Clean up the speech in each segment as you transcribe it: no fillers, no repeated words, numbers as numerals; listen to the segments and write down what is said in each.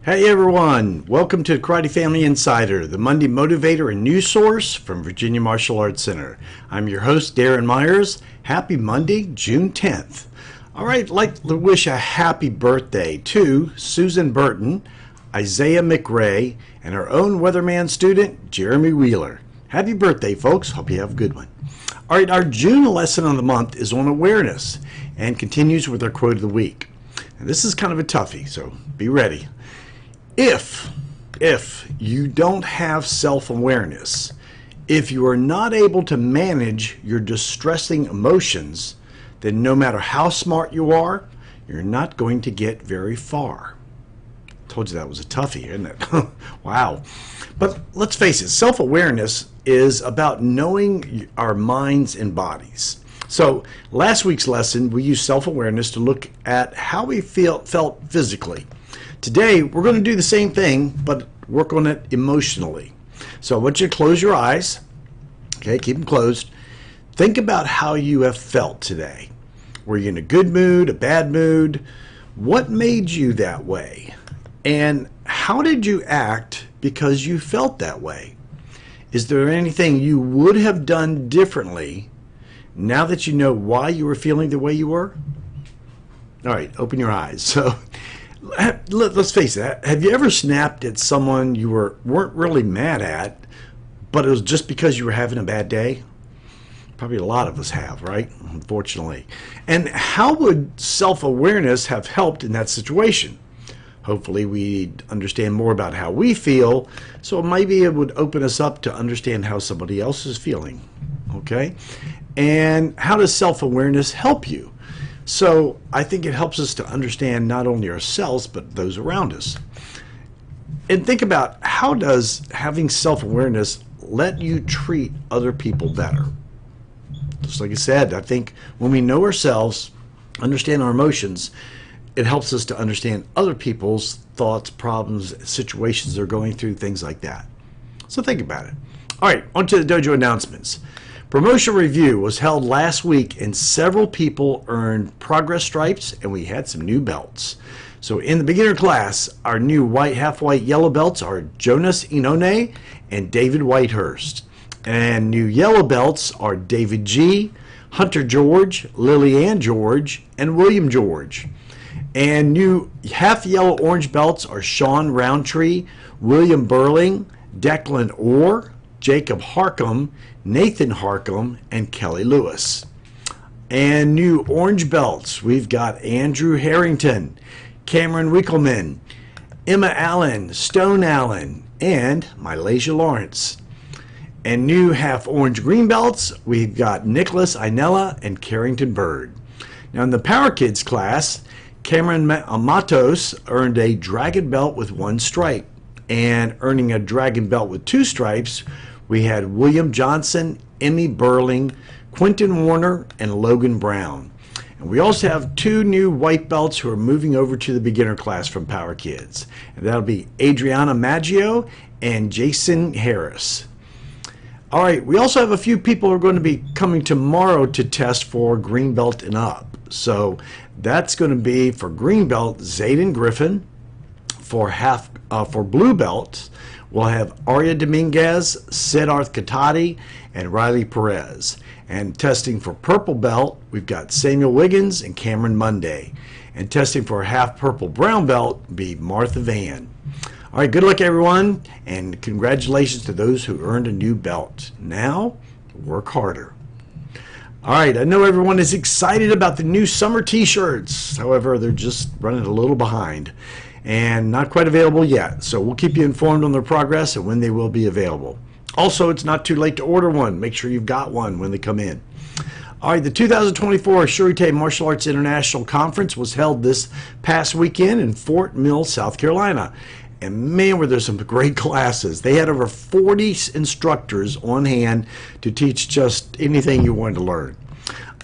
Hey everyone, welcome to Karate Family Insider, the Monday motivator and news source from Virginia Martial Arts Center. I'm your host, Darren Myers. Happy Monday, June 10th. All right, I'd like to wish a happy birthday to Susan Burton, Isaiah McRae, and our own weatherman student, Jeremy Wheeler. Happy birthday, folks. Hope you have a good one. All right, our June lesson of the month is on awareness and continues with our quote of the week. And this is kind of a toughie, so be ready. If you don't have self-awareness, if you are not able to manage your distressing emotions, then no matter how smart you are, you're not going to get very far. Told you that was a toughie, isn't it? Wow. But let's face it, self-awareness is about knowing our minds and bodies. So last week's lesson, we used self-awareness to look at how we felt physically. Today, we're going to do the same thing, but work on it emotionally. So I want you to close your eyes. Okay, keep them closed. Think about how you have felt today. Were you in a good mood, a bad mood? What made you that way? And how did you act because you felt that way? Is there anything you would have done differently now that you know why you were feeling the way you were? All right, open your eyes. So let's face it, have you ever snapped at someone you weren't really mad at, but it was just because you were having a bad day? Probably a lot of us have, right? Unfortunately. And how would self-awareness have helped in that situation? Hopefully we'd understand more about how we feel, so maybe it would open us up to understand how somebody else is feeling, okay? And how does self-awareness help you? So I think it helps us to understand not only ourselves, but those around us. And think about, how does having self-awareness let you treat other people better? Just like I said, I think when we know ourselves, understand our emotions, it helps us to understand other people's thoughts, problems, situations they're going through, things like that. So think about it. All right, on to the dojo announcements. Promotion review was held last week and several people earned progress stripes and we had some new belts. So in the beginner class, our new white, half white, yellow belts are Jonas Inone and David Whitehurst. And new yellow belts are David G., Hunter George, Lillianne George, and William George. And new half yellow orange belts are Sean Roundtree, William Burling, Declan Orr, Jacob Harcum, Nathan Harcum, and Kelly Lewis. And new orange belts, we've got Andrew Harrington, Cameron Wickelman, Emma Allen, Stone Allen, and Mylasia Lawrence. And new half orange green belts, we've got Nicholas Inella and Carrington Bird. Now in the Power Kids class, Cameron Matos earned a dragon belt with 1 stripe. And earning a dragon belt with 2 stripes, we had William Johnson, Emmy Burling, Quentin Warner, and Logan Brown. And we also have 2 new white belts who are moving over to the beginner class from Power Kids. And that'll be Adriana Maggio and Jason Harris. All right, we also have a few people who are going to be coming tomorrow to test for green belt and up. So that's going to be for green belt, Zayden Griffin. For blue belt, we'll have Arya Dominguez, Siddharth Katati, and Riley Perez. And testing for purple belt, we've got Samuel Wiggins and Cameron Monday. And testing for half purple brown belt will be Martha Van. All right, good luck everyone, and congratulations to those who earned a new belt. Now, work harder. All right, I know everyone is excited about the new summer t-shirts. However, they're just running a little behind and not quite available yet. So we'll keep you informed on their progress and when they will be available. Also, it's not too late to order one. Make sure you've got one when they come in. All right, the 2024 Shurite Martial Arts International Conference was held this past weekend in Fort Mill, South Carolina. And man, were there some great classes. They had over 40 instructors on hand to teach just anything you wanted to learn.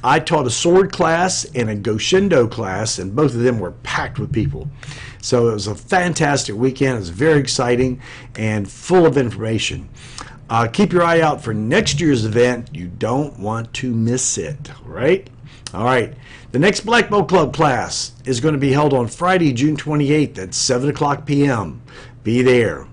I taught a sword class and a Goshindo class, and both of them were packed with people. So it was a fantastic weekend. It was very exciting and full of information. Keep your eye out for next year's event. You don't want to miss it, right? All right, the next Black Belt Club class is going to be held on Friday, June 28th at 7 o'clock p.m. Be there.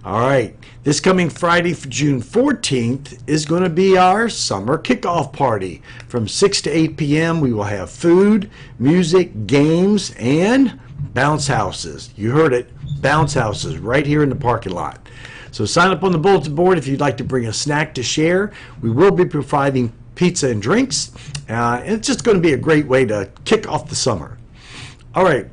All right, this coming Friday, June 14th, is going to be our summer kickoff party. From 6 to 8 p.m., we will have food, music, games, and bounce houses. You heard it, bounce houses right here in the parking lot. So sign up on the bulletin board if you'd like to bring a snack to share. We will be providing pizza and drinks, and it's just going to be a great way to kick off the summer. All right.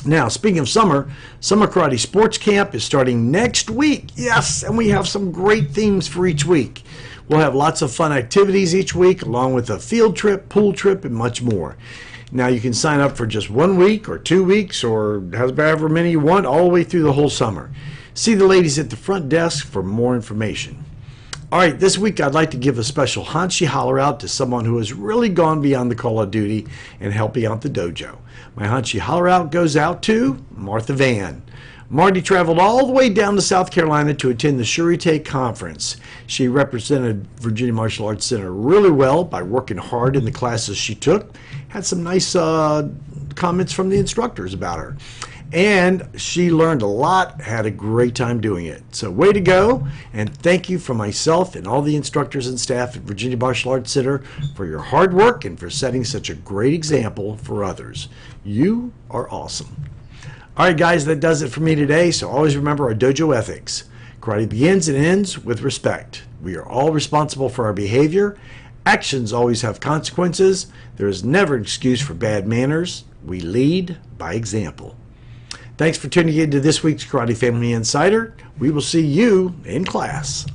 Now, speaking of summer, Summer Karate Sports Camp is starting next week. Yes, and we have some great themes for each week. We'll have lots of fun activities each week, along with a field trip, pool trip, and much more. Now, you can sign up for just 1 week or 2 weeks or however many you want all the way through the whole summer. See the ladies at the front desk for more information. All right, this week I'd like to give a special Hanshi holler out to someone who has really gone beyond the call of duty and helping out the dojo. My Hanshi holler out goes out to Martha Van. Marty traveled all the way down to South Carolina to attend the Shurite Conference. She represented Virginia Martial Arts Center really well by working hard in the classes she took. Had some nice comments from the instructors about her. And she learned a lot, had a great time doing it. So way to go, and thank you from myself and all the instructors and staff at Virginia Martial Arts Center for your hard work and for setting such a great example for others. You are awesome. All right, guys, that does it for me today. So always remember our dojo ethics. Karate begins and ends with respect. We are all responsible for our behavior. Actions always have consequences. There is never an excuse for bad manners. We lead by example. Thanks for tuning in to this week's Karate Family Insider. We will see you in class.